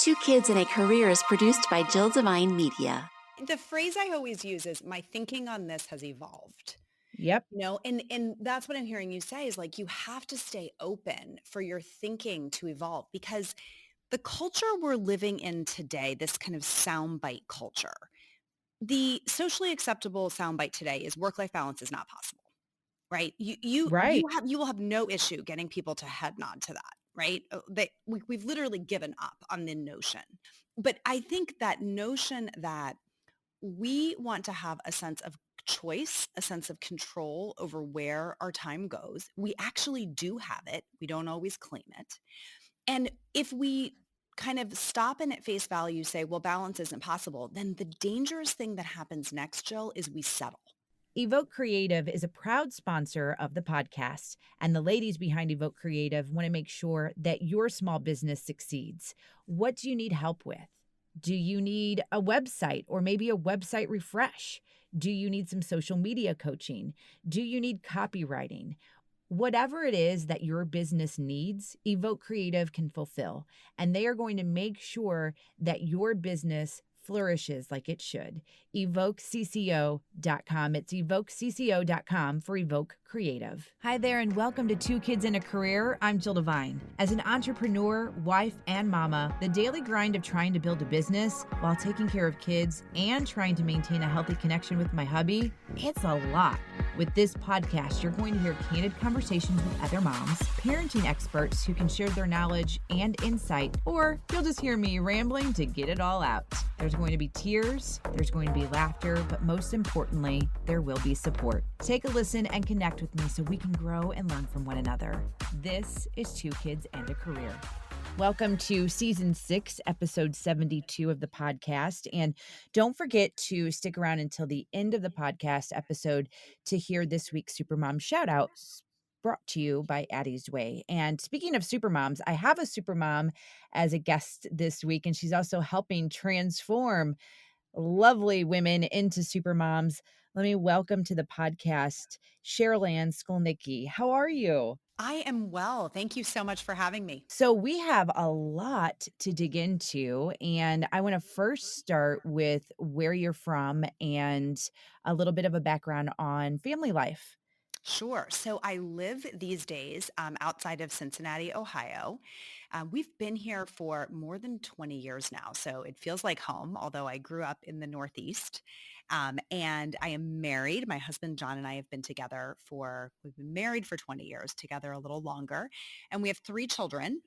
Two Kids in a Career is produced by Jill Devine Media. The phrase I always use is my thinking on this has evolved. Yep. And that's what I'm hearing you say is like you have to stay open for your thinking to evolve because the culture we're living in today, this kind of soundbite culture, the socially acceptable soundbite today is work-life balance is not possible, right? Right. You will have no issue getting people to head nod to that, right? We've literally given up on the notion. But I think that notion that we want to have a sense of choice, a sense of control over where our time goes. We actually do have it. We don't always claim it. And if we kind of stop and at face value say, well, balance isn't possible, then the dangerous thing that happens next, Jill, is we settle. Evoke Creative is a proud sponsor of the podcast, and the ladies behind Evoke Creative want to make sure that your small business succeeds. What do you need help with? Do you need a website or maybe a website refresh? Do you need some social media coaching? Do you need copywriting? Whatever it is that your business needs, Evoke Creative can fulfill, and they are going to make sure that your business flourishes like it should. EvokeCCO.com. It's EvokeCCO.com for Evoke Creative. Hi there, and welcome to Two Kids in a Career. I'm Jill Devine. As an entrepreneur, wife, and mama, the daily grind of trying to build a business while taking care of kids and trying to maintain a healthy connection with my hubby, it's a lot. With this podcast, you're going to hear candid conversations with other moms, parenting experts who can share their knowledge and insight, or you'll just hear me rambling to get it all out. There's going to be tears, there's going to be laughter, but most importantly, there will be support. Take a listen and connect with me so we can grow and learn from one another. This is Two Kids and a Career. Welcome to Season 6, Episode 72 of the podcast. And don't forget to stick around until the end of the podcast episode to hear this week's Supermom shout-out brought to you by Addie's Way. And speaking of supermoms, I have a supermom as a guest this week, and she's also helping transform lovely women into supermoms. Let me welcome to the podcast, Cherylanne Skolnicki. How are you? I am well. Thank you so much for having me. So we have a lot to dig into, and I want to first start with where you're from and a little bit of a background on family life. Sure. So I live these days outside of Cincinnati, Ohio. We've been here for more than 20 years now, so it feels like home, although I grew up in the Northeast. And I am married. My husband, John, and I have been together we've been married for 20 years, together a little longer. And we have three children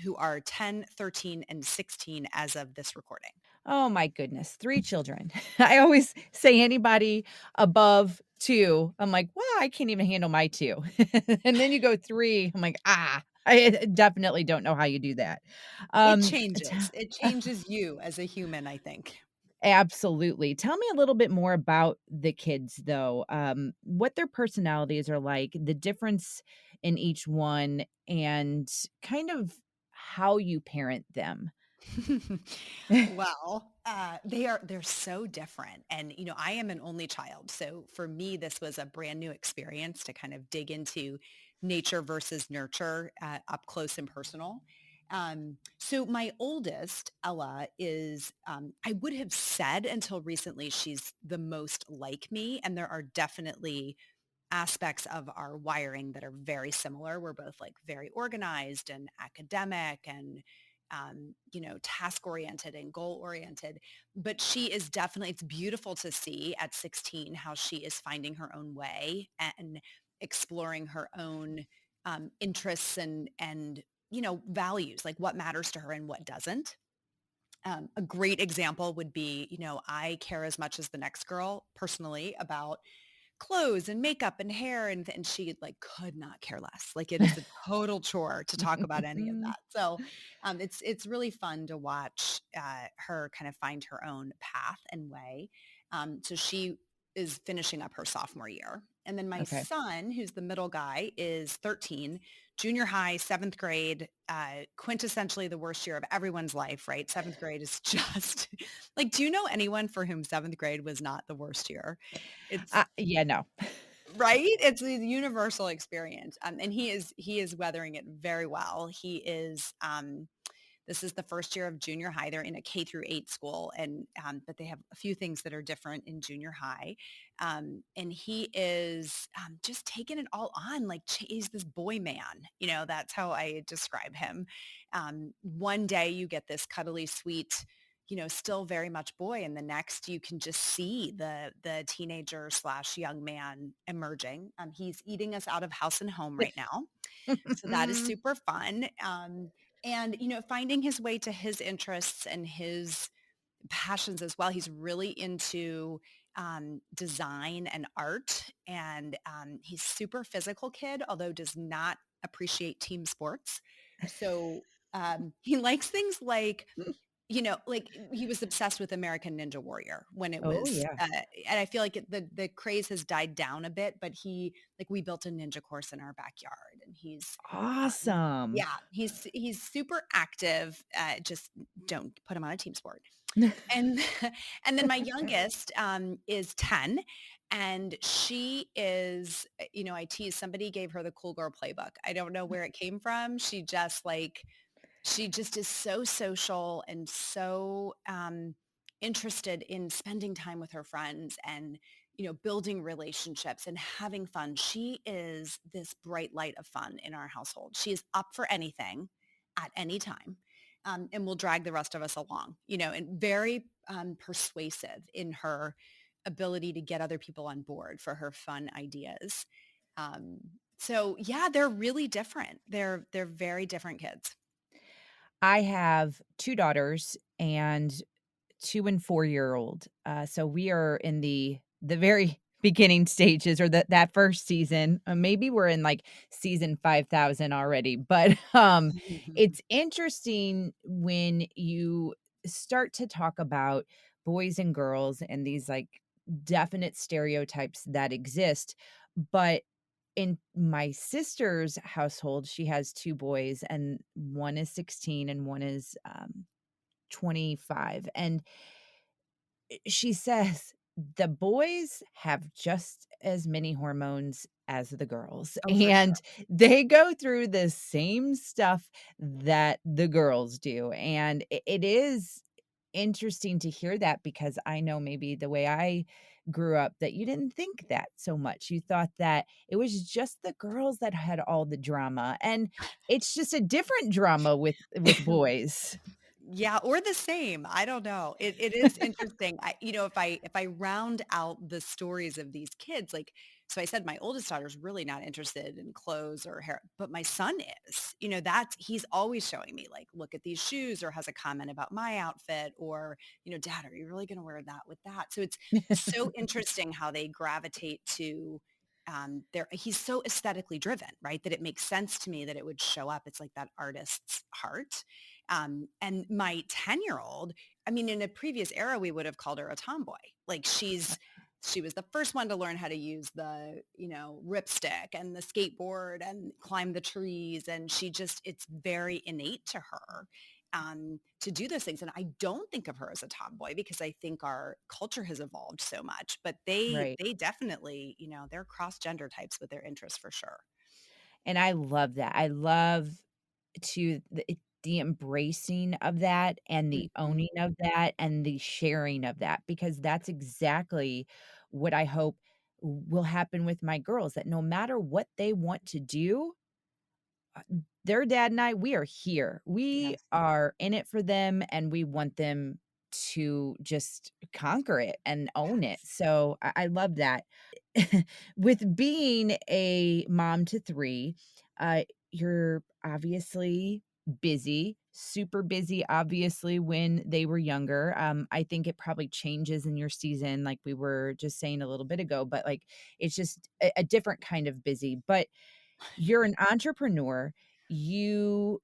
who are 10, 13, and 16 as of this recording. Oh my goodness, three children. I always say anybody above two, I'm like, well, I can't even handle my two. And then you go three, I'm like, I definitely don't know how you do that. It Um, changes. It changes you as a human, I think. Absolutely. Tell me a little bit more about the kids, though, what their personalities are like, the difference in each one, and kind of how you parent them. Well, they're so different. And, I am an only child. So for me, this was a brand new experience to kind of dig into nature versus nurture up close and personal. So my oldest, Ella, is, I would have said until recently, she's the most like me. And there are definitely aspects of our wiring that are very similar. We're both like very organized and academic and task oriented and goal oriented. But she is definitely, it's beautiful to see at 16 how she is finding her own way and exploring her own interests and values, like what matters to her and what doesn't. A great example would be, I care as much as the next girl personally about clothes and makeup and hair and she like could not care less. Like it is a total chore to talk about any of that. So it's really fun to watch her kind of find her own path and way. So she is finishing up her sophomore year. And then my Okay. son, who's the middle guy, is 13, junior high, seventh grade, quintessentially the worst year of everyone's life, right? Seventh grade is just like, do you know anyone for whom seventh grade was not the worst year? It's Yeah, no. right. It's a universal experience. And he is weathering it very well. He is, This is the first year of junior high. They're in a K through 8 school, and but they have a few things that are different in junior high. And he is just taking it all on. Like he's this boy man. That's how I describe him. One day you get this cuddly, sweet, still very much boy. And the next you can just see the teenager slash young man emerging. He's eating us out of house and home right now. So that is super fun. And, finding his way to his interests and his passions as well. He's really into design and art. And he's super physical kid, although does not appreciate team sports. So he likes things like he was obsessed with American Ninja Warrior when it Oh, was, yeah. and I feel like the craze has died down a bit, but we built a ninja course in our backyard and Awesome. yeah, he's super active. Just don't put him on a team sport. And and then my youngest is 10 and she is, I tease somebody gave her the cool girl playbook. I don't know where it came from. She just is so social and so interested in spending time with her friends and, building relationships and having fun. She is this bright light of fun in our household. She is up for anything at any time. And will drag the rest of us along, and very persuasive in her ability to get other people on board for her fun ideas. Um, so yeah, they're really different. They're very different kids. I have 2 daughters and 2 and 4-year-old. So we are in the very beginning stages or that first season. Maybe we're in, like, season 5,000 already, but, it's interesting when you start to talk about boys and girls and these, like, definite stereotypes that exist, but in my sister's household, she has 2 boys, and one is 16 and one is, 25, and she says the boys have just as many hormones as the girls, Oh, for sure. and they go through the same stuff that the girls do, and it is interesting to hear that because I know maybe the way I grew up that you didn't think that so much. You thought that it was just the girls that had all the drama, and it's just a different drama with boys. Yeah, or the same. I don't know. It is interesting. If I round out the stories of these kids, like so I said my oldest daughter's really not interested in clothes or hair, but my son is. That's he's always showing me like, look at these shoes or has a comment about my outfit or, Dad, are you really gonna wear that with that? So it's so interesting how they gravitate to he's so aesthetically driven, right? That it makes sense to me that it would show up. It's like that artist's heart. And my 10-year-old, I mean, in a previous era, we would have called her a tomboy. Like she was the first one to learn how to use the, ripstick and the skateboard and climb the trees. And it's very innate to her to do those things. And I don't think of her as a tomboy because I think our culture has evolved so much, but they, Right. they definitely, they're cross gender types with their interests for sure. And I love that. I love the embracing of that and the Mhm. owning of that and the sharing of that, because that's exactly what I hope will happen with my girls, that no matter what they want to do, uh, their dad and I, we are here. We Yes. are in it for them, and we want them to just conquer it and own it. Yes. So I love that. With being a mom to 3, you're obviously busy, super busy, obviously, when they were younger. I think it probably changes in your season, like we were just saying a little bit ago, but, like, it's just a different kind of busy. But you're an entrepreneur. You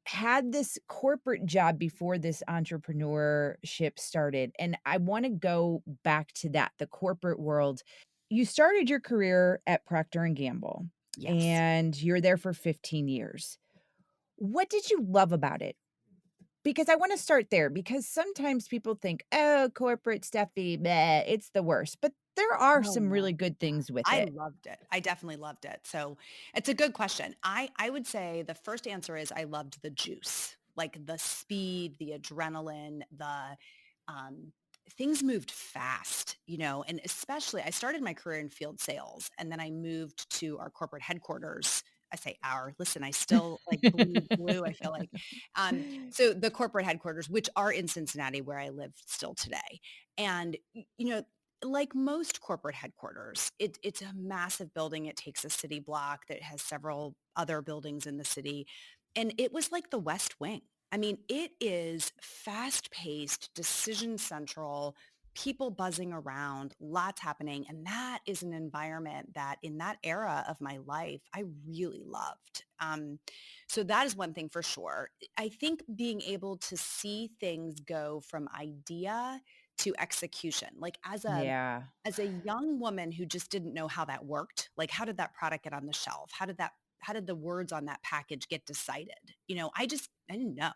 had this corporate job before this entrepreneurship started, and I wanna go back to that, the corporate world. You started your career at Procter& and Gamble, Yes. and you're there for 15 years. What did you love about it? Because I wanna start there, because sometimes people think, "Oh, corporate stuffy, bleh, it's the worst," but there are No, some really no. good Yeah. things with I it. loved it. I definitely loved it. So it's a good question. I would say the first answer is I loved the juice. like the speed, the adrenaline, the um, things moved fast, and especially I started my career in field sales and then I moved to our corporate headquarters. I say our, listen, I still like bleed blue, I feel like. So the corporate headquarters, which are in Cincinnati where I live still today. And, like most corporate headquarters, it's a massive building. It takes a city block that has several other buildings in the city. And it was like the West Wing. I mean, it is fast-paced, decision central, people buzzing around, lots happening. And that is an environment that in that era of my life, I really loved. So that is one thing for sure. I think being able to see things go from idea to execution, like Yeah. as a young woman who just didn't know how that worked, like how did that product get on the shelf? How did the words on that package get decided? I didn't know.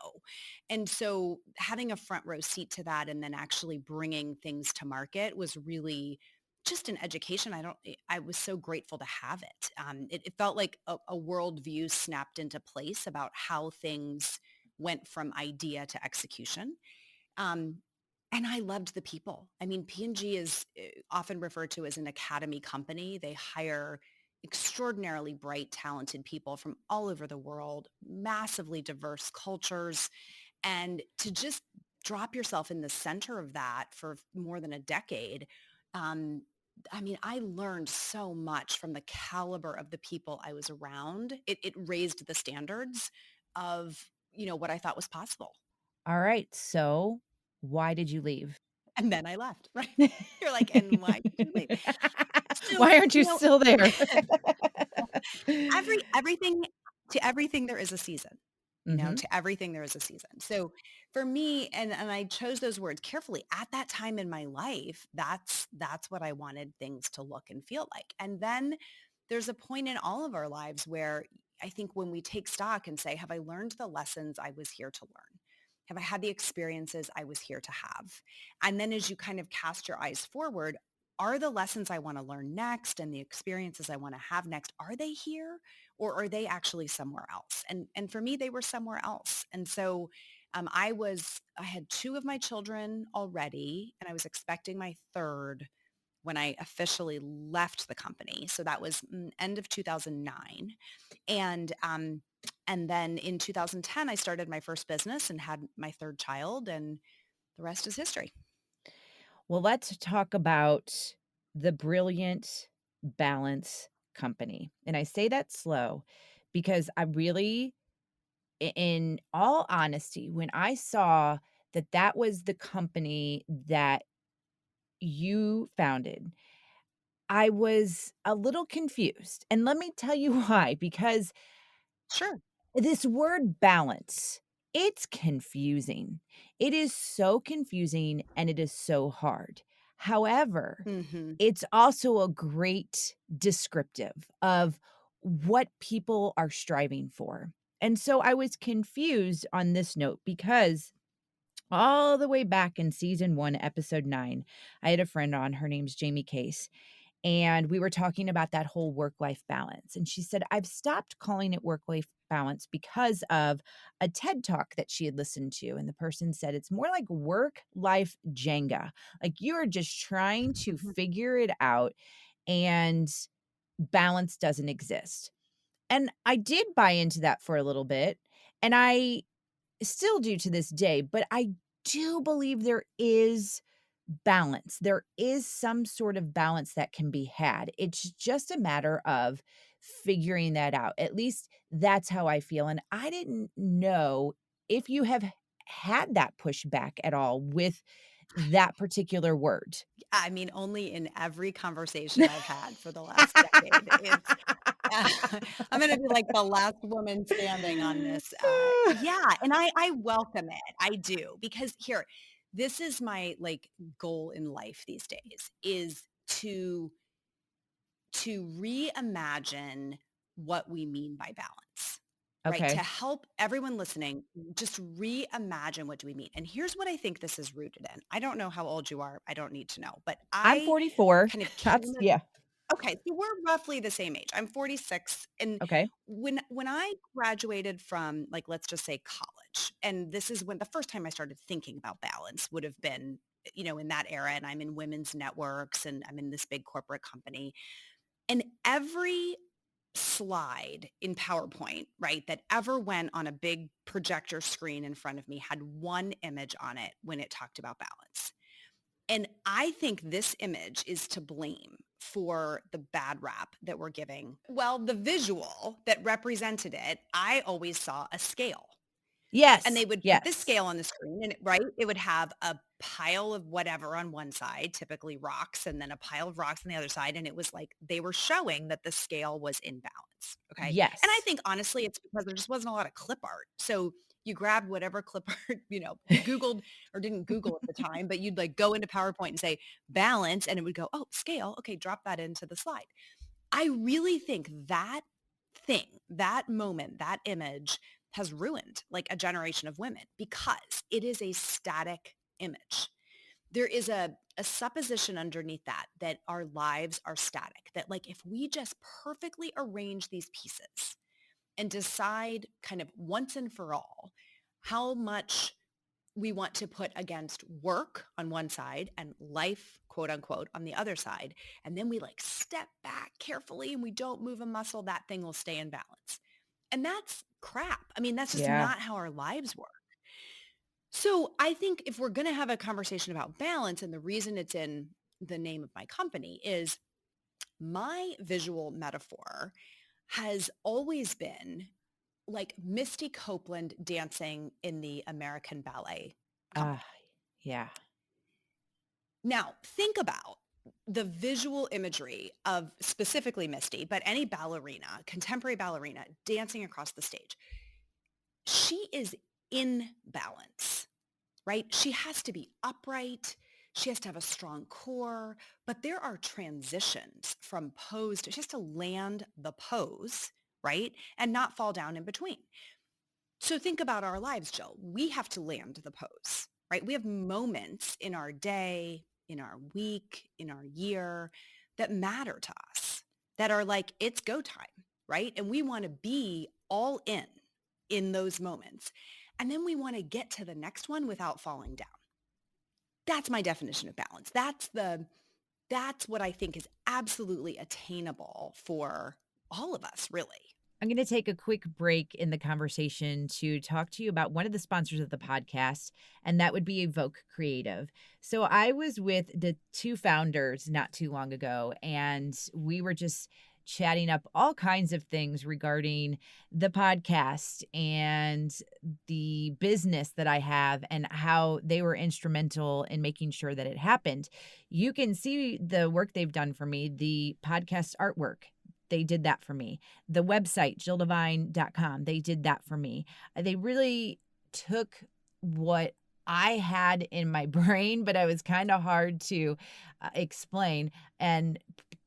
And so having a front row seat to that and then actually bringing things to market was really just an education. I was so grateful to have it. It felt like a worldview snapped into place about how things went from idea to execution. Um, and I loved the people. I mean, P&G is often referred to as an academy company. They hire extraordinarily bright, talented people from all over the world, massively diverse cultures. And to just drop yourself in the center of that for more than a decade, um, I mean, I learned so much from the caliber of the people I was around. It raised the standards of, what I thought was possible. All right. So why did you leave? And then I left, right? You're like, "And why did you leave?" So, Why aren't you still there? everything to everything there is a season, Mhm. to everything there is a season. So for me, and I chose those words carefully, at that time in my life, that's what I wanted things to look and feel like. And then there's a point in all of our lives where I think when we take stock and say, have I learned the lessons I was here to learn? Have I had the experiences I was here to have? And then as you kind of cast your eyes forward, are the lessons I want to learn next and the experiences I want to have next, are they here or are they actually somewhere else? And for me, they were somewhere else. And so I had two of my children already and I was expecting my third when I officially left the company. So that was end of 2009. And then in 2010, I started my first business and had my third child and the rest is history. Well, let's talk about the Brilliant Balance Company. And I say that slow because I really, in all honesty, when I saw that that was the company that you founded, I was a little confused. And let me tell you why, because Sure. this word balance, it's confusing. It is so confusing and it is so hard. However, Hmm. it's also a great descriptive of what people are striving for. And so I was confused on this note because all the way back in season 1, episode 9, I had a friend on, her name's Jamie Case, and we were talking about that whole work-life balance, and she said, "I've stopped calling it work-life balance because of a TED Talk that she had listened to," and the person said, "It's more like work-life Jenga. Like, you are just trying to figure it out, and balance doesn't exist." And I did buy into that for a little bit, and I still do to this day, but I do believe there is balance. There is some sort of balance that can be had. It's just a matter of figuring that out. At least that's how I feel. And I didn't know if you have had that pushback at all with that particular word. I mean, only in every conversation I've had for the last decade. It's I'm going to be like the last woman standing on this. Yeah, and I welcome it. I do because here, this is my like goal in life these days is to reimagine what we mean by balance. Right. To Okay. help everyone listening, just reimagine what do we mean. And here's what I think this is rooted in. I don't know how old you are. I don't need to know, but I'm I 44. kind of came That's, yeah. okay, so we're roughly the same age. I'm 46, and Okay. when I graduated from, like, let's just say college, image. And this is when the first time I started thinking about balance would have been, in that era. And I'm in women's networks and I'm in this big corporate company. And every slide in PowerPoint, right, that ever went on a big projector screen in front of me had one image on it when it talked about balance. And I think this image is to blame for the bad rap that we're giving. Well, the visual that represented it, I always saw a scale. And Yes. they would put this Yes. scale on the screen and it would have a pile of whatever on one side, typically rocks, and then a pile of rocks on the other side. And it was like they were showing that the scale was in balance. Okay. And I Yes. think honestly, it's because there just wasn't a lot of clip art. So you grabbed whatever clip art, Googled or didn't Google at the time, but you'd like go into PowerPoint and say balance and it would go, oh, scale. Okay, drop that into the slide. I really think that thing, that moment, that image has ruined like a generation of women because it is a static image. There is a supposition underneath that our lives are static, that like if we just perfectly arrange these pieces and decide kind of once and for all how much we want to put against work on one side and life, quote unquote, on the other side. And then we like step back carefully and we don't move a muscle, that thing will stay in balance. And that's crap. I mean, that's just Yeah. not how our lives work. So I think if we're going to have a conversation about balance, and the reason it's in the name of my company is my visual metaphor has always been like Misty Copeland dancing in the American Ballet Ah, Company. yeah. Now, think about the visual imagery of specifically Misty, but any ballerina, contemporary ballerina dancing across the stage. She is in balance, right? She has to be upright. She has to have a strong core, but there are transitions from pose to, she has to land the pose, right? And not fall down in between. So think about our lives, Jill. We have to land the pose, right? We have moments in our day, in our week, in our year that matter to us, that are like, it's go time, right? And we want to be all in those moments. And then we want to get to the next one without falling down. That's my definition of balance. That's what I think is absolutely attainable for all of us, really. I'm going to take a quick break in the conversation to talk to you about one of the sponsors of the podcast, and that would be Evoke Creative. So I was with the two founders not too long ago, and we were just chatting up all kinds of things regarding the podcast and the business that I have and how they were instrumental in making sure that it happened. You can see the work they've done for me, the podcast artwork. They did that for me. The website, JillDevine.com, they did that for me. They really took what I had in my brain, but I was kind of hard to explain and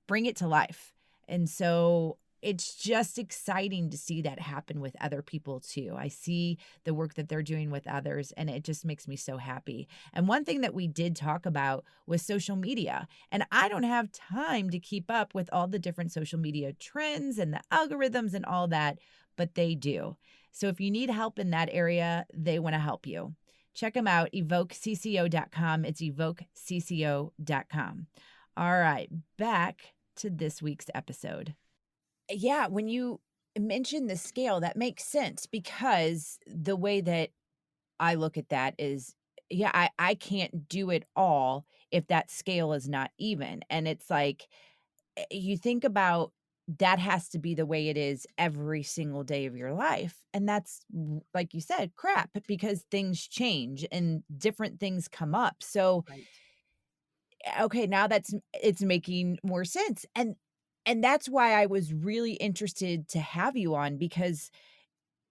bring it to life. And so it's just exciting to see that happen with other people too. I see the work that they're doing with others, and it just makes me so happy. And one thing that we did talk about was social media. And I don't have time to keep up with all the different social media trends and the algorithms and all that, but they do. So if you need help in that area, they want to help you. Check them out, evokecco.com. It's evokecco.com. All right, back to this week's episode. Yeah, when you mention the scale, that makes sense because the way that I look at that is, yeah, I can't do it all if that scale is not even. And it's like, you think about that has to be the way it is every single day of your life. And that's, like you said, crap, because things change and different things come up. So, Right. okay, now it's making more sense. And that's why I was really interested to have you on, because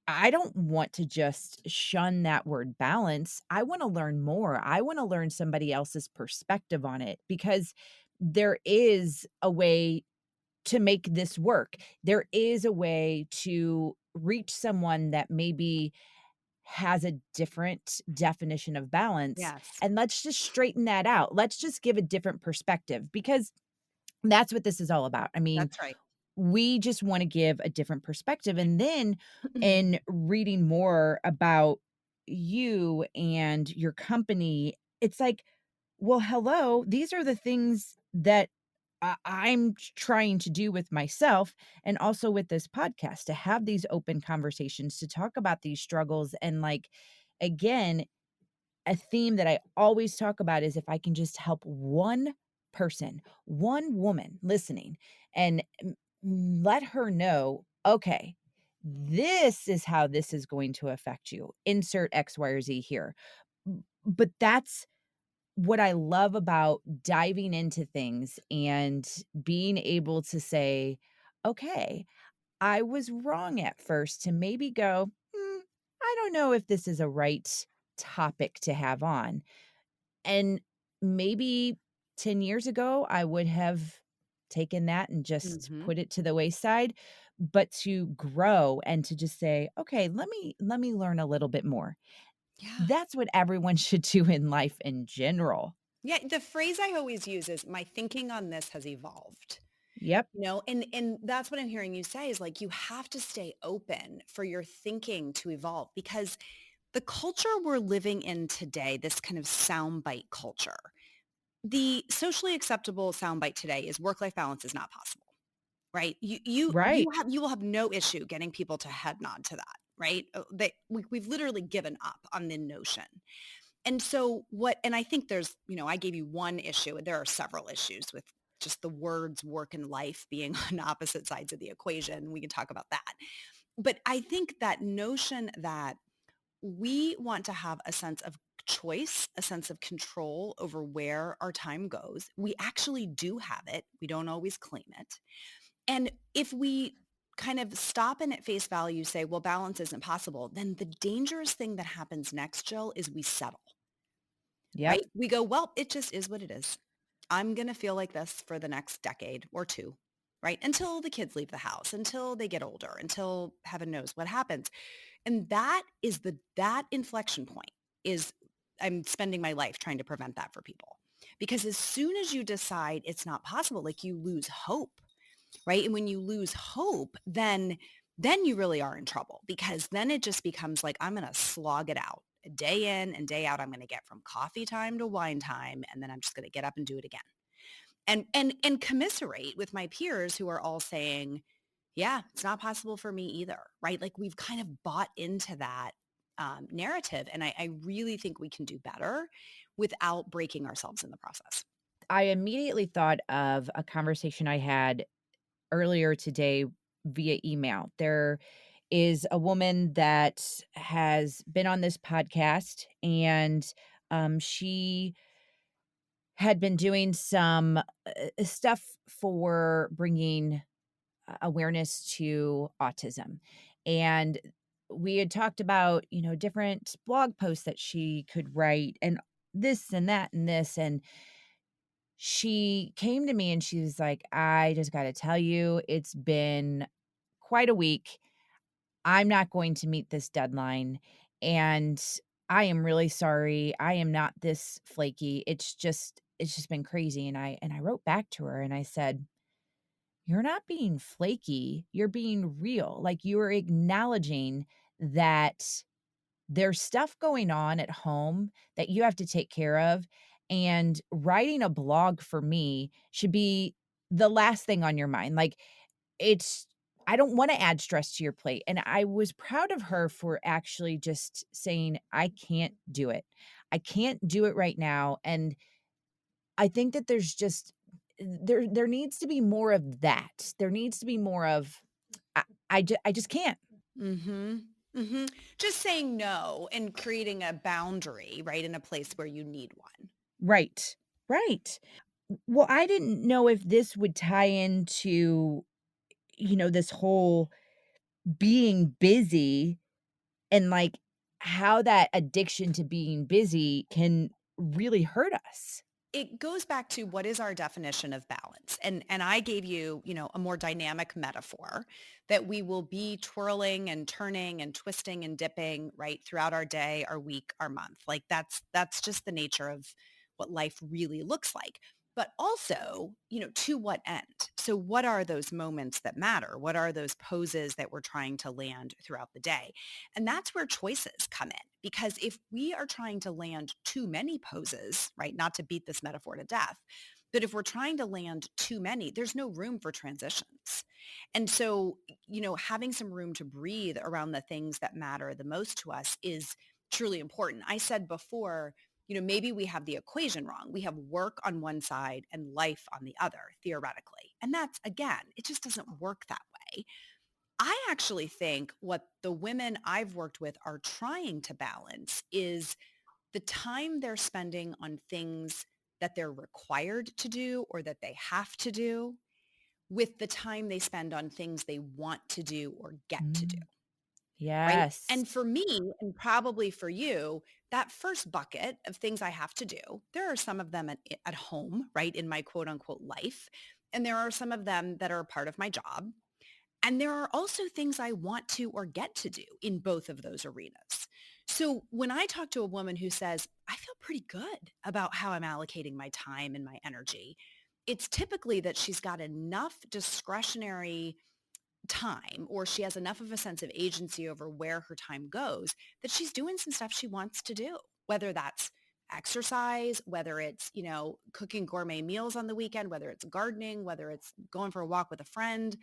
I don't want to just shun that word balance. I want to learn more. I want to learn somebody else's perspective on it, because there is a way to make this work. There is a way to reach someone that maybe has a different definition of balance. Yes, And let's just straighten that out. Let's just give a different perspective, because that's what this is all about. I mean, that's right. we just want to give a different perspective. And then in reading more about you and your company, it's like, well, hello, these are the things that I'm trying to do with myself and also with this podcast to have these open conversations, to talk about these struggles. And like, again, a theme that I always talk about is if I can just help one person, one woman listening and let her know, okay, this is how this is going to affect you. Insert X, Y, or Z here. But that's what I love about diving into things and being able to say, okay, I was wrong at first to maybe go, I don't know if this is a right topic to have on. And maybe 10 years ago, I would have taken that and just Mhm. put it to the wayside, but to grow and to just say, okay, let me learn a little bit more. Yeah. That's what everyone should do in life in general. Yeah, the phrase I always use is my thinking on this has evolved. Yep. And that's what I'm hearing you say is like you have to stay open for your thinking to evolve because the culture we're living in today, this kind of soundbite culture, the socially acceptable soundbite today is work-life balance is not possible, right? Right. You will have no issue getting people to head nod to that, right? We've literally given up on the notion. And so and I think I gave you one issue and there are several issues with just the words work and life being on opposite sides of the equation. We can talk about that. But I think that notion that we want to have a sense of choice, a sense of control over where our time goes. We actually do have it. We don't always claim it. And if we kind of stop and at face value say, well, balance isn't possible, then the dangerous thing that happens next, Jill, is we settle, Yep. right? We go, well, it just is what it is. I'm going to feel like this for the next decade or two, right? Until the kids leave the house, until they get older, until heaven knows what happens. And that inflection point is I'm spending my life trying to prevent that for people. Because as soon as you decide it's not possible, like you lose hope, right? And when you lose hope, then you really are in trouble because then it just becomes like I'm going to slog it out. Day in and day out, I'm going to get from coffee time to wine time and then I'm just going to get up and do it again. And commiserate with my peers who are all saying, yeah, it's not possible for me either, right? Like we've kind of bought into that narrative. And I really think we can do better without breaking ourselves in the process. I immediately thought of a conversation I had earlier today via email. There is a woman that has been on this podcast and she had been doing some stuff for bringing awareness to autism. And we had talked about, different blog posts that she could write and this and that and this. And she came to me and she was like, I just got to tell you, it's been quite a week. I'm not going to meet this deadline. And I am really sorry. I am not this flaky. It's just been crazy. And I wrote back to her and I said, you're not being flaky. You're being real. Like you are acknowledging that there's stuff going on at home that you have to take care of. And writing a blog for me should be the last thing on your mind. Like it's, I don't want to add stress to your plate. And I was proud of her for actually just saying, I can't do it. I can't do it right now. And I think that there's just, there needs to be more of that. There needs to be more of, I just can't. Mm-hmm. Mm-hmm. Just saying no and creating a boundary, right, in a place where you need one. Right. Right. Well, I didn't know if this would tie into, this whole being busy and like how that addiction to being busy can really hurt us. It goes back to what is our definition of balance. And I gave you, a more dynamic metaphor that we will be twirling and turning and twisting and dipping right throughout our day, our week, our month. Like that's just the nature of what life really looks like. but also, to what end? So what are those moments that matter? What are those poses that we're trying to land throughout the day? And that's where choices come in. Because if we are trying to land too many poses, right, not to beat this metaphor to death, but if we're trying to land too many, there's no room for transitions. And so, having some room to breathe around the things that matter the most to us is truly important. I said before, maybe we have the equation wrong. We have work on one side and life on the other, theoretically. And that's, again, it just doesn't work that way. I actually think what the women I've worked with are trying to balance is the time they're spending on things that they're required to do or that they have to do with the time they spend on things they want to do or get to do. Mm, Right. yes. And for me, and probably for you, that first bucket of things I have to do, there are some of them at home, right, in my quote unquote life. And there are some of them that are part of my job. And there are also things I want to or get to do in both of those arenas. So when I talk to a woman who says, I feel pretty good about how I'm allocating my time and my energy, it's typically that she's got enough discretionary time or she has enough of a sense of agency over where her time goes that she's doing some stuff she wants to do, whether that's exercise, whether it's, cooking gourmet meals on the weekend, whether it's gardening, whether it's going for a walk with a friend,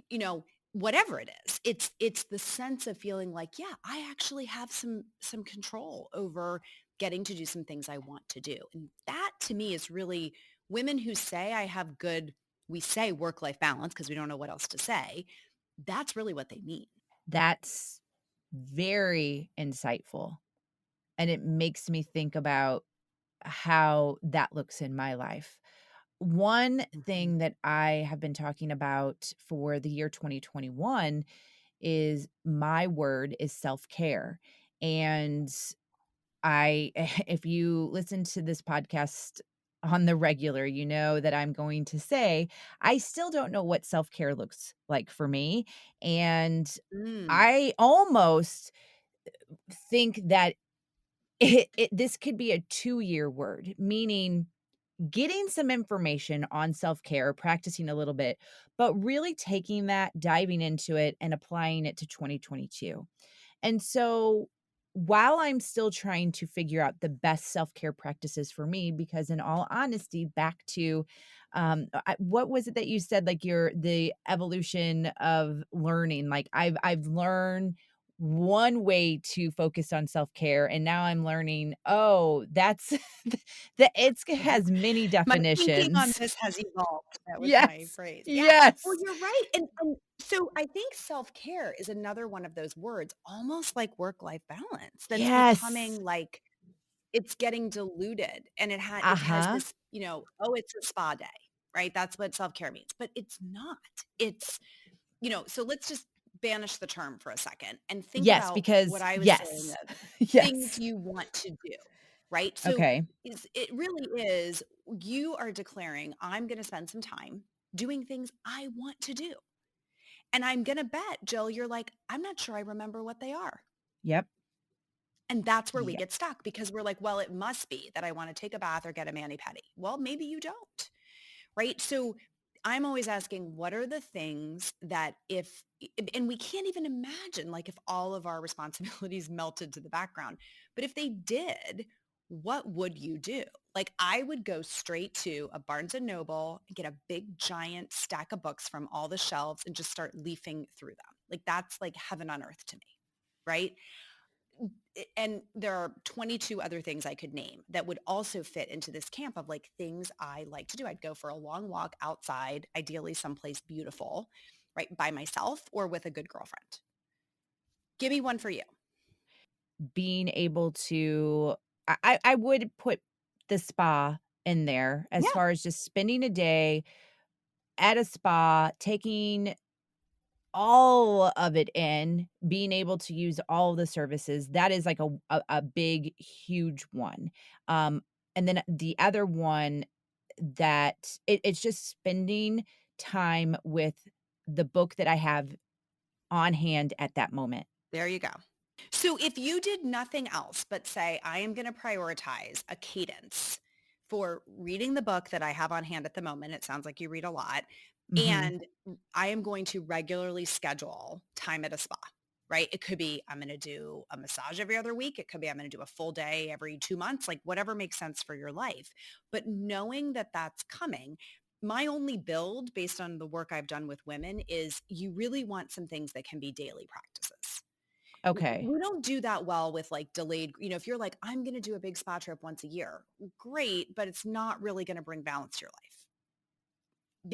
you know, whatever it is. It's the sense of feeling like, yeah, I actually have some control over getting to do some things I want to do. And that to me is really women who say I have good, we say work-life balance because we don't know what else to say. That's really what they mean. That's very insightful. And it makes me think about how that looks in my life. One Mhm. thing that I have been talking about for the year 2021 is my word is self-care. And I if you listen to this podcast on the regular, you know that I'm going to say I still don't know what self-care looks like for me, and Mm. I almost think that this could be a two-year word, meaning getting some information on self-care, practicing a little bit, but really taking that, diving into it, and applying it to 2022. And so while I'm still trying to figure out the best self-care practices for me, because in all honesty, back to what was it that you said, like the evolution of learning? Like I've learned one way to focus on self-care, and now I'm learning, oh, that's that has many My thinking on definitions. this has evolved. That was my Yes. phrase. Yeah. Well, Yes. you're right. And so I think self-care is another one of those words, almost like work-life balance, that's Yes. becoming like it's getting diluted and it has Uh-huh. this, oh, it's a spa day, right? That's what self-care means. But it's not. It's, so let's just banish the term for a second and think Yes, about what because I was saying yes. of things Yes. you want to do, right? So Okay. it really is you are declaring, I'm going to spend some time doing things I want to do. And I'm going to bet, Jill, you're like, I'm not sure I remember what they are. Yep. And that's where we Yep. get stuck because we're like, well, it must be that I want to take a bath or get a mani-pedi. Well, maybe you don't, right? So I'm always asking, what are the things that and we can't even imagine like if all of our responsibilities melted to the background, but if they did, what would you do? Like I would go straight to a Barnes and Noble and get a big giant stack of books from all the shelves and just start leafing through them. Like that's like heaven on earth to me, right? And there are 22 other things I could name that would also fit into this camp of like things I like to do. I'd go for a long walk outside, ideally someplace beautiful, right, by myself or with a good girlfriend. Give me one for you. Being able to I would put the spa in there as Yeah, far as just spending a day at a spa, taking all of it in, being able to use all the services, that is like a big, huge one. Um, and then the other one that it's just spending time with the book that I have on hand at that moment. there you go. So if you did nothing else but say, I am going to prioritize a cadence for reading the book that I have on hand at the moment. It sounds like you read a lot. Mhm. And I am going to regularly schedule time at a spa, right? It could be I'm going to do a massage every other week. It could be I'm going to do a full day every 2 months, like whatever makes sense for your life. But knowing that that's coming, my only build based on the work I've done with women is you really want some things that can be daily practices. Okay. We don't do that well with like delayed, if you're like, I'm going to do a big spa trip once a year, great, but it's not really going to bring balance to your life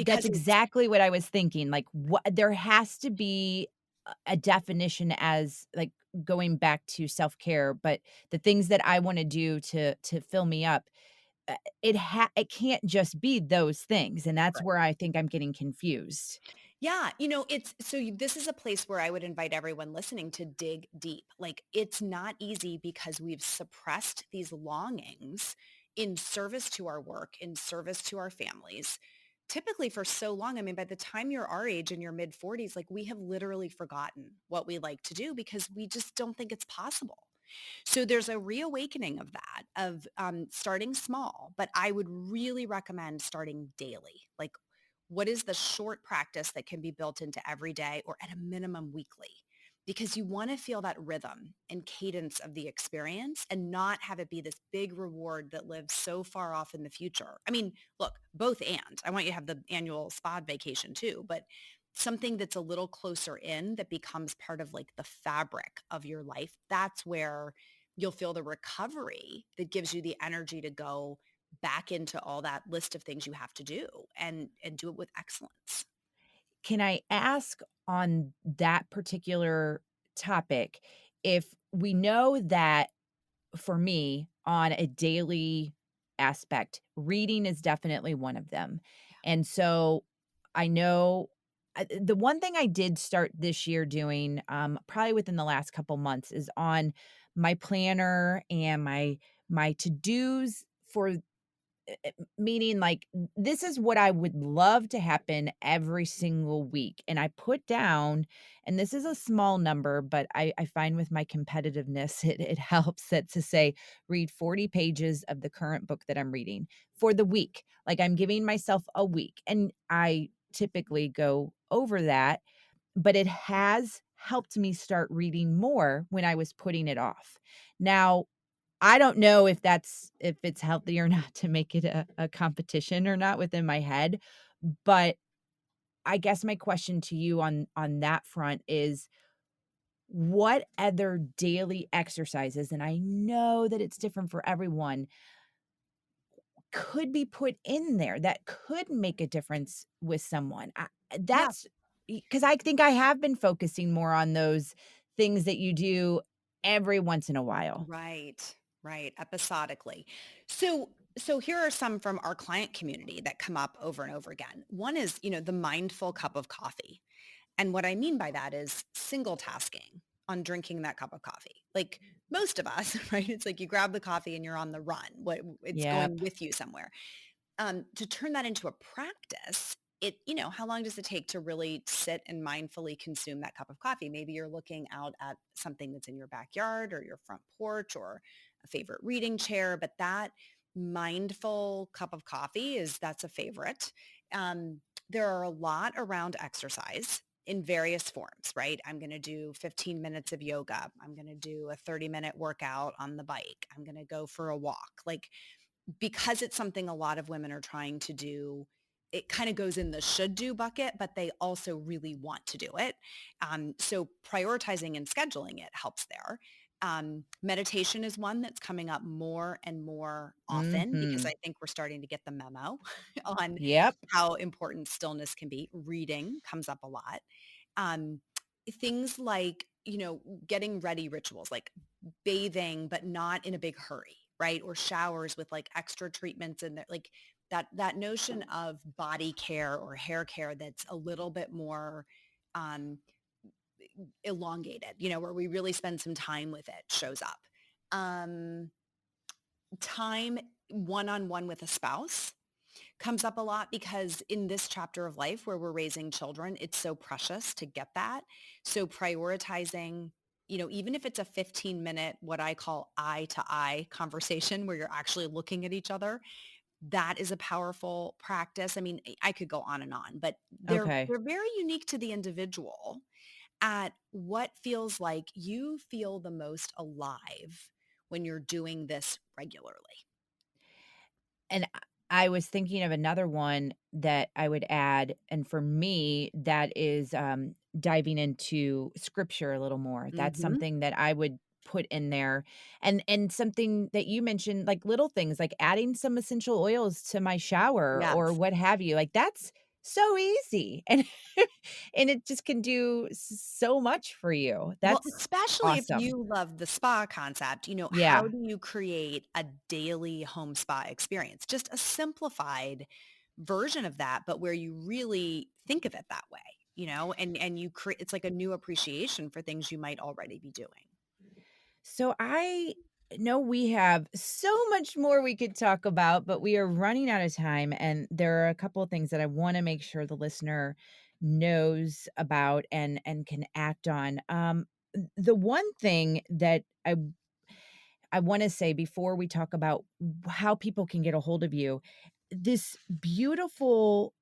That's because it's exactly what I was thinking, like, what there has to be a definition as, like, going back to self-care, but the things that I wanna do to fill me up, it can't just be those things, and that's where I think I'm getting confused. Yeah, this is a place where I would invite everyone listening to dig deep. Like it's not easy because we've suppressed these longings in service to our work, in service to our families. Typically for so long, I mean, by the time you're our age in your mid 40s, like we have literally forgotten what we like to do because we just don't think it's possible. So there's a reawakening of that, of starting small, but I would really recommend starting daily. Like what is the short practice that can be built into every day or at a minimum weekly? Because you want to feel that rhythm and cadence of the experience and not have it be this big reward that lives so far off in the future. I mean, look, both and. I want you to have the annual spa vacation too, but something that's a little closer in that becomes part of like the fabric of your life. That's where you'll feel the recovery that gives you the energy to go back into all that list of things you have to do and do it with excellence. Can I ask on that particular topic, if we know that for me, on a daily aspect, reading is definitely one of them. And so I know the one thing I did start this year doing, probably within the last couple months, is on my planner and my to-dos for meaning, like, this is what I would love to happen every single week, and I put down and this is a small number, but I find with my competitiveness, it helps that to say, read 40 pages of the current book that I'm reading for the week. Like, I'm giving myself a week, and I typically go over that, but it has helped me start reading more when I was putting it off. Now, I don't know if it's healthy or not to make it a competition or not within my head, but I guess my question to you on that front is, what other daily exercises, and I know that it's different for everyone, could be put in there that could make a difference with someone? Yeah. That's because I think I have been focusing more on those things that you do every once in a while. Right. Right. Episodically. So here are some from our client community that come up over and over again. One is, the mindful cup of coffee. And what I mean by that is single tasking on drinking that cup of coffee. Like most of us, right? It's like you grab the coffee and you're on the run. It's going Yep. with you somewhere. To turn that into a practice, how long does it take to really sit and mindfully consume that cup of coffee? Maybe you're looking out at something that's in your backyard or your front porch or a favorite reading chair, but that mindful cup of coffee that's a favorite. There are a lot around exercise in various forms, right? I'm going to do 15 minutes of yoga. I'm going to do a 30-minute workout on the bike. I'm going to go for a walk. Like because it's something a lot of women are trying to do, it kind of goes in the should do bucket, but they also really want to do it. So prioritizing and scheduling it helps there. Meditation is one that's coming up more and more often because Mhm. I think we're starting to get the memo on Yep. how important stillness can be. Reading comes up a lot. Um, Things like, getting ready rituals like bathing, but not in a big hurry, right? Or showers with like extra treatments in there, like that notion of body care or hair care that's a little bit more um, elongated, where we really spend some time with it shows up. Um, Time one-on-one with a spouse comes up a lot because in this chapter of life where we're raising children, it's so precious to get that. So prioritizing, even if it's a 15-minute, what I call eye to eye conversation where you're actually looking at each other, That is a powerful practice. I mean, I could go on and on, but Okay. they're very unique to the individual at what feels like you feel the most alive when you're doing this regularly. And I was thinking of another one that I would add, and for me, that is, diving into scripture a little more. That's Mhm. something that I would put in there, and something that you mentioned, like little things, like adding some essential oils to my shower or Yes. what have you, like, that's so easy, and and it just can do so much for you. Well, That's especially if awesome. you love the spa concept, how Yeah. do you create a daily home spa experience? Just a simplified version of that, but where you really think of it that way, and you create it's like a new appreciation for things you might already be doing. So I know we have so much more we could talk about, but we are running out of time. And there are a couple of things that I want to make sure the listener knows about and can act on. The one thing that I want to say before we talk about how people can get a hold of you, this beautiful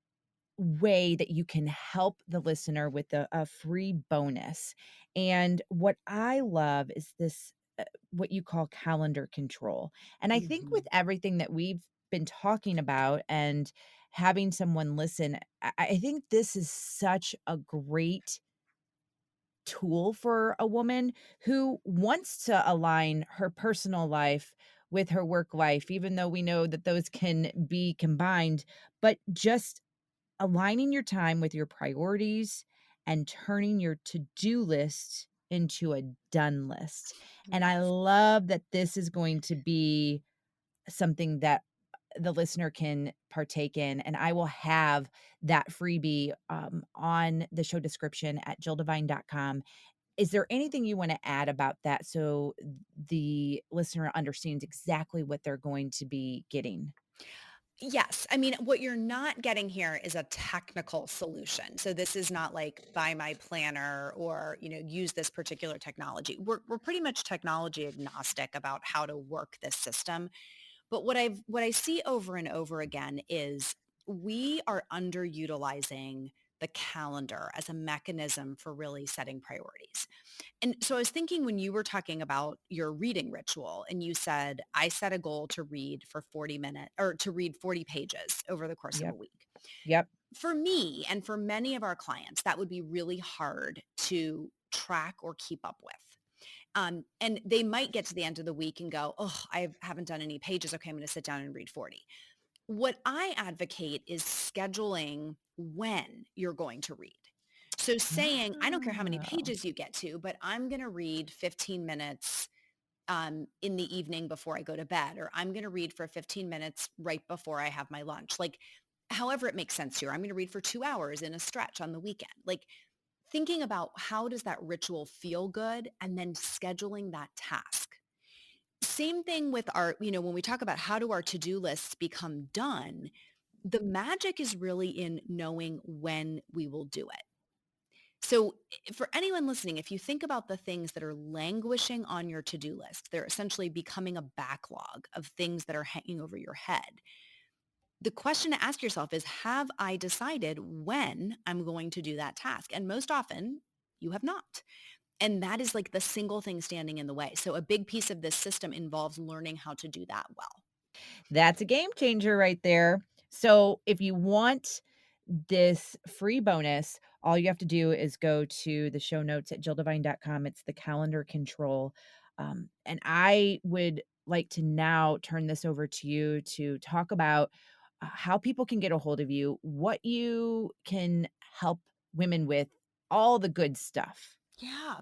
way that you can help the listener with a free bonus. And what I love is this, what you call calendar control. And I think with Mhm. everything that we've been talking about and having someone listen, I think this is such a great tool for a woman who wants to align her personal life with her work life, even though we know that those can be combined, but just aligning your time with your priorities and turning your to-do list into a done list. And I Yes. love that this is going to be something that the listener can partake in, and I will have that freebie, on the show description at jilldevine.com. Is there anything you wanna add about that so the listener understands exactly what they're going to be getting? Yes. I mean, what you're not getting here is a technical solution. So this is not like buy my planner or, use this particular technology. We're pretty much technology agnostic about how to work this system. But what I see over and over again is we are underutilizing the calendar as a mechanism for really setting priorities. And so I was thinking when you were talking about your reading ritual and you said, I set a goal to read for 40 minutes or to read 40 pages over the course of a Yep, week. yep. For me and for many of our clients, that would be really hard to track or keep up with. And they might get to the end of the week and go, oh, I haven't done any pages. Okay, I'm going to sit down and read 40. What I advocate is scheduling when you're going to read. So saying, I don't care how many Oh. pages you get to, but I'm going to read 15 minutes in the evening before I go to bed, or I'm going to read for 15 minutes right before I have my lunch. Like, however it makes sense to you. I'm going to read for 2 hours in a stretch on the weekend. Like thinking about how does that ritual feel good and then scheduling that task. Same thing with when we talk about how do our to-do lists become done, the magic is really in knowing when we will do it. So for anyone listening, if you think about the things that are languishing on your to-do list, they're essentially becoming a backlog of things that are hanging over your head. The question to ask yourself is, have I decided when I'm going to do that task? And most often you have not. And that is like the single thing standing in the way. So a big piece of this system involves learning how to do that well. That's a game changer right there. So if you want this free bonus, all you have to do is go to the show notes at jilldevine.com. It's the calendar control. And I would like to now turn this over to you to talk about how people can get a hold of you, what you can help women with, all the good stuff. Yeah.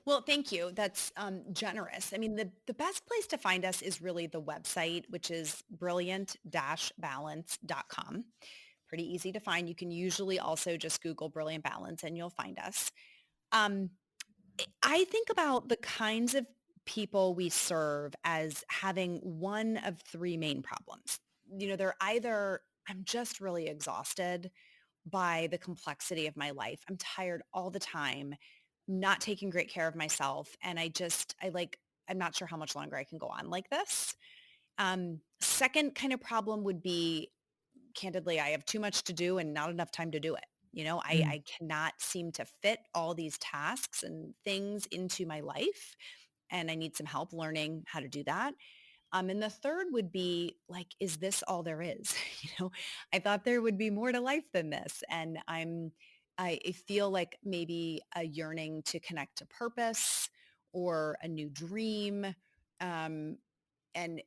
Well, thank you. That's generous. I mean, the best place to find us is really the website, which is brilliant-balance.com. Pretty easy to find. You can usually also just Google Brilliant Balance and you'll find us. Um, I think about the kinds of people we serve as having one of three main problems. They're either I'm just really exhausted by the complexity of my life. I'm tired all the time, not taking great care of myself. And I'm not sure how much longer I can go on like this. Second kind of problem would be, candidly, I have too much to do and not enough time to do it. Mm. I cannot seem to fit all these tasks and things into my life, and I need some help learning how to do that. And the third would be like, is this all there is? I thought there would be more to life than this. And I feel like maybe a yearning to connect to purpose or a new dream. Um, and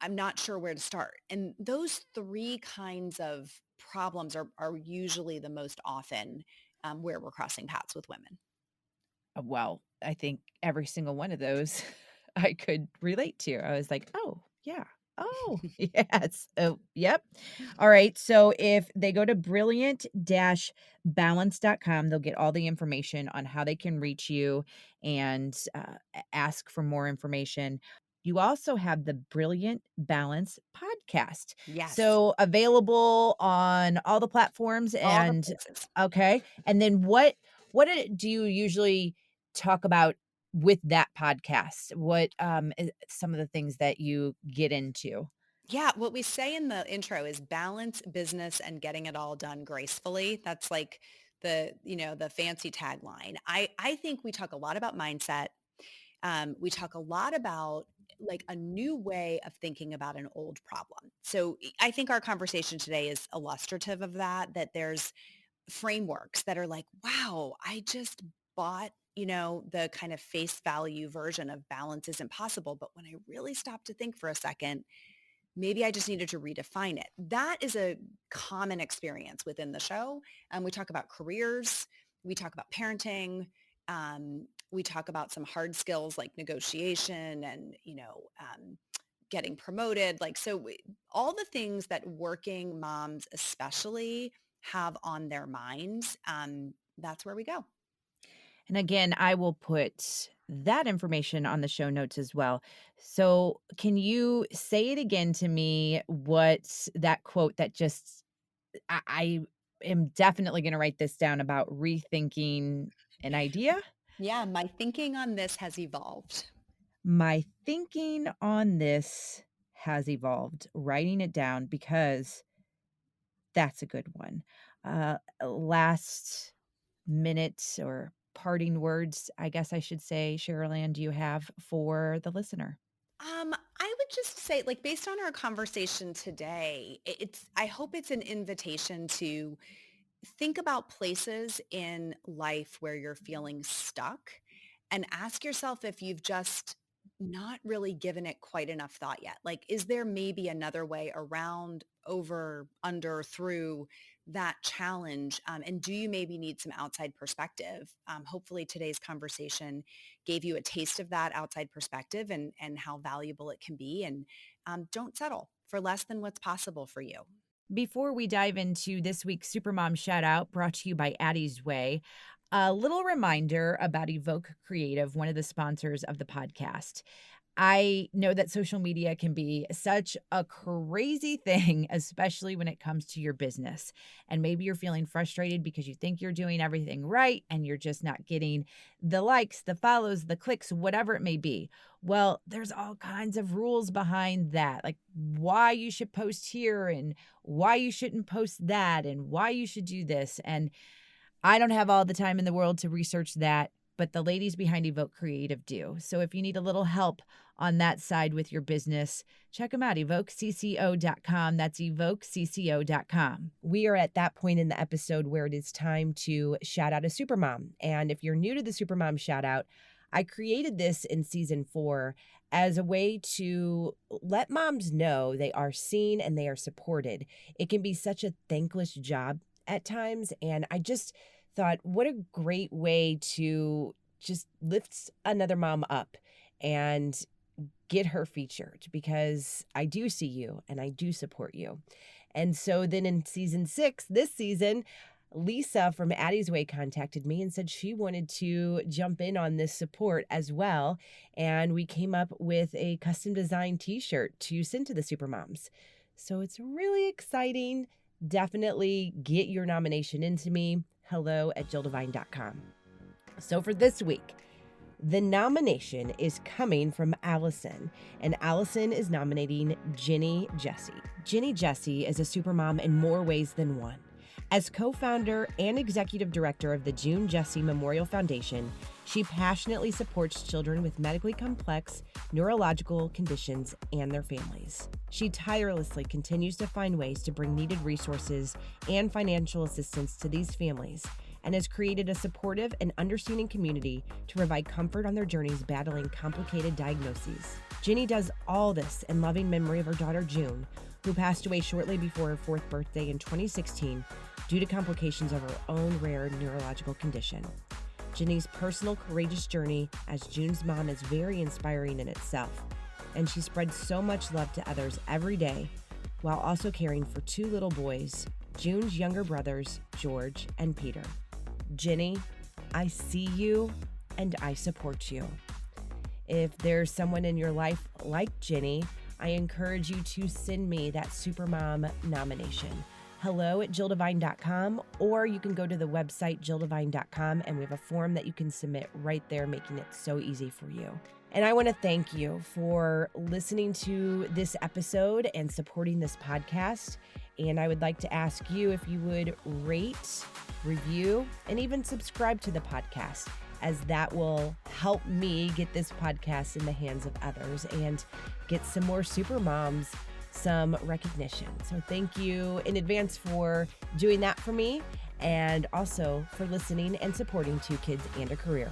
I'm not sure where to start. And those three kinds of problems are usually the most often where we're crossing paths with women. Well, I think every single one of those I could relate to. I was like, "Oh, yeah. Oh, yes. Oh, yep." All right. So if they go to brilliant-balance.com, they'll get all the information on how they can reach you and ask for more information. You also have the Brilliant Balance podcast. Yes, So available on all the platforms all the and places. okay. And then do you usually talk about with that podcast? What is some of the things that you get into? Yeah, what we say in the intro is balance, business, and getting it all done gracefully. That's like the fancy tagline. I think we talk a lot about mindset. We talk a lot about like a new way of thinking about an old problem. So I think our conversation today is illustrative of that there's frameworks that are like, wow, I just bought, the kind of face value version of balance isn't possible. But when I really stopped to think for a second, maybe I just needed to redefine it. That is a common experience within the show. We talk about careers. We talk about parenting. We talk about some hard skills like negotiation and, getting promoted. All the things that working moms especially have on their minds. That's where we go. And again, I will put that information on the show notes as well. So, can you say it again to me? What's that quote that just I am definitely going to write this down about rethinking an idea? Yeah, my thinking on this has evolved. My thinking on this has evolved. Writing it down because that's a good one. Last minute or parting words, I guess I should say, Cherylanne, do you have for the listener? I would just say, like, based on our conversation today, I hope it's an invitation to think about places in life where you're feeling stuck and ask yourself if you've just not really given it quite enough thought yet. Like, is there maybe another way around, over, under, through that challenge? And do you maybe need some outside perspective? Hopefully today's conversation gave you a taste of that outside perspective and how valuable it can be. And don't settle for less than what's possible for you. Before we dive into this week's Supermom shout out brought to you by Addie's Way, a little reminder about Evoke Creative, one of the sponsors of the podcast. I know that social media can be such a crazy thing, especially when it comes to your business. And maybe you're feeling frustrated because you think you're doing everything right and you're just not getting the likes, the follows, the clicks, whatever it may be. Well, there's all kinds of rules behind that, like why you should post here and why you shouldn't post that and why you should do this. And I don't have all the time in the world to research that, but the ladies behind Evoke Creative do. So if you need a little help on that side with your business, check them out, evokecco.com. That's evokecco.com. We are at that point in the episode where it is time to shout out a supermom. And if you're new to the supermom shout out, I created this in season 4 as a way to let moms know they are seen and they are supported. It can be such a thankless job at times. And I just thought, what a great way to just lift another mom up and get her featured because I do see you and I do support you. And so then in season 6, this season, Lisa from Addie's Way contacted me and said she wanted to jump in on this support as well. And we came up with a custom design t-shirt to send to the Supermoms. So it's really exciting. Definitely get your nomination into me. hello@jilldevine.com. So for this week, The nomination is coming from Allison, and Allison is nominating Ginny Jessie. Ginny Jessie is a supermom in more ways than one. As co-founder and executive director of the June Jessie Memorial Foundation, she passionately supports children with medically complex neurological conditions and their families. She tirelessly continues to find ways to bring needed resources and financial assistance to these families, and has created a supportive and understanding community to provide comfort on their journeys battling complicated diagnoses. Ginny does all this in loving memory of her daughter June, who passed away shortly before her 4th birthday in 2016 due to complications of her own rare neurological condition. Ginny's personal, courageous journey as June's mom is very inspiring in itself, and she spreads so much love to others every day while also caring for 2 little boys, June's younger brothers, George and Peter. Ginny, I see you and I support you. If there's someone in your life like Ginny, I encourage you to send me that Supermom nomination. hello@JillDevine.com, or you can go to the website JillDevine.com, and we have a form that you can submit right there, making it so easy for you. And I want to thank you for listening to this episode and supporting this podcast. And I would like to ask you if you would rate, review, and even subscribe to the podcast, as that will help me get this podcast in the hands of others and get some more super moms some recognition. So thank you in advance for doing that for me, and also for listening and supporting 2 Kids and a Career.